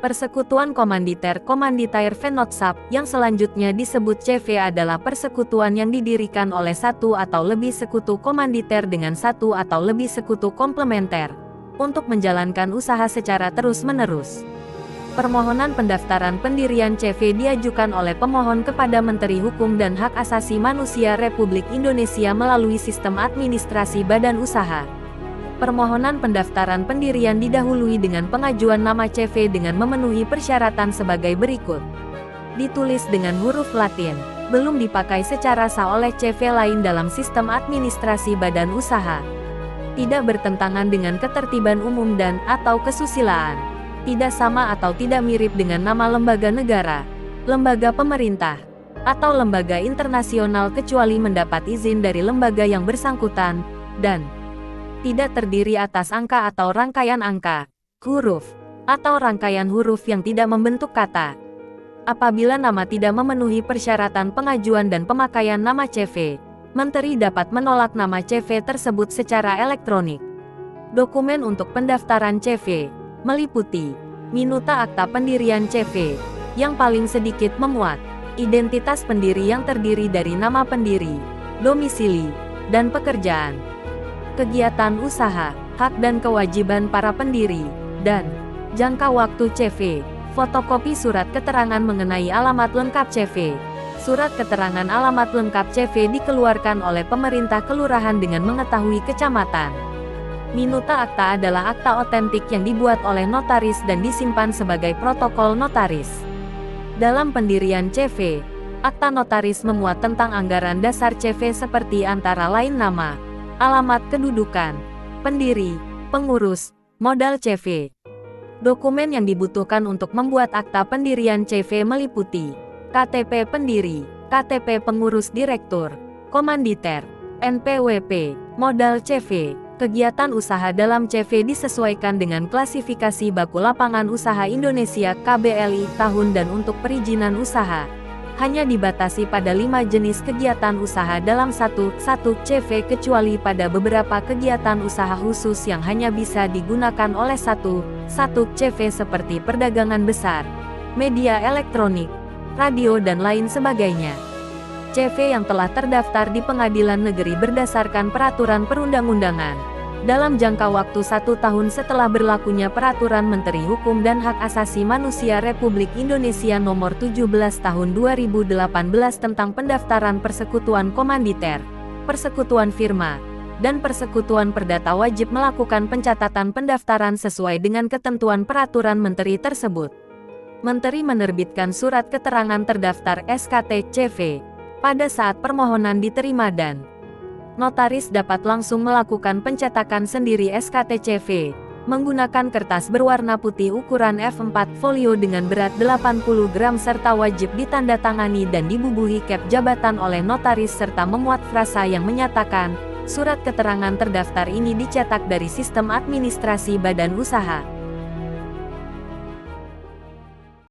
Persekutuan Komanditer Venotsap, yang selanjutnya disebut CV adalah persekutuan yang didirikan oleh satu atau lebih sekutu komanditer dengan satu atau lebih sekutu komplementer, untuk menjalankan usaha secara terus-menerus. Permohonan pendaftaran pendirian CV diajukan oleh pemohon kepada Menteri Hukum dan Hak Asasi Manusia Republik Indonesia melalui sistem administrasi badan usaha. Permohonan pendaftaran pendirian didahului dengan pengajuan nama CV dengan memenuhi persyaratan sebagai berikut. Ditulis dengan huruf Latin, belum dipakai secara sah oleh CV lain dalam sistem administrasi badan usaha. Tidak bertentangan dengan ketertiban umum dan/atau kesusilaan. Tidak sama atau tidak mirip dengan nama lembaga negara, lembaga pemerintah, atau lembaga internasional kecuali mendapat izin dari lembaga yang bersangkutan, dan tidak terdiri atas angka atau rangkaian angka, huruf, atau rangkaian huruf yang tidak membentuk kata. Apabila nama tidak memenuhi persyaratan pengajuan dan pemakaian nama CV, Menteri dapat menolak nama CV tersebut secara elektronik. Dokumen untuk pendaftaran CV meliputi minuta akta pendirian CV, yang paling sedikit memuat identitas pendiri yang terdiri dari nama pendiri, domisili, dan pekerjaan, kegiatan usaha, hak dan kewajiban para pendiri, dan jangka waktu CV, fotokopi surat keterangan mengenai alamat lengkap CV. Surat keterangan alamat lengkap CV dikeluarkan oleh pemerintah kelurahan dengan mengetahui kecamatan. Minuta akta adalah akta otentik yang dibuat oleh notaris dan disimpan sebagai protokol notaris. Dalam pendirian CV, akta notaris memuat tentang anggaran dasar CV seperti antara lain nama, alamat kedudukan, pendiri, pengurus, modal CV. Dokumen yang dibutuhkan untuk membuat akta pendirian CV meliputi KTP pendiri, KTP pengurus direktur, komanditer, NPWP, modal CV. Kegiatan usaha dalam CV disesuaikan dengan klasifikasi Baku Lapangan Usaha Indonesia KBLI tahun dan untuk perizinan usaha hanya dibatasi pada 5 jenis kegiatan usaha dalam satu CV kecuali pada beberapa kegiatan usaha khusus yang hanya bisa digunakan oleh satu CV seperti perdagangan besar, media elektronik, radio dan lain sebagainya. CV yang telah terdaftar di pengadilan negeri berdasarkan peraturan perundang-undangan dalam jangka waktu 1 tahun setelah berlakunya Peraturan Menteri Hukum dan Hak Asasi Manusia Republik Indonesia Nomor 17 Tahun 2018 tentang pendaftaran persekutuan komanditer, persekutuan firma, dan persekutuan perdata wajib melakukan pencatatan pendaftaran sesuai dengan ketentuan peraturan menteri tersebut. Menteri menerbitkan surat keterangan terdaftar SKT CV pada saat permohonan diterima dan notaris dapat langsung melakukan pencetakan sendiri SKT CV menggunakan kertas berwarna putih ukuran F4 folio dengan berat 80 gram serta wajib ditandatangani dan dibubuhi cap jabatan oleh notaris serta memuat frasa yang menyatakan surat keterangan terdaftar ini dicetak dari sistem administrasi badan usaha.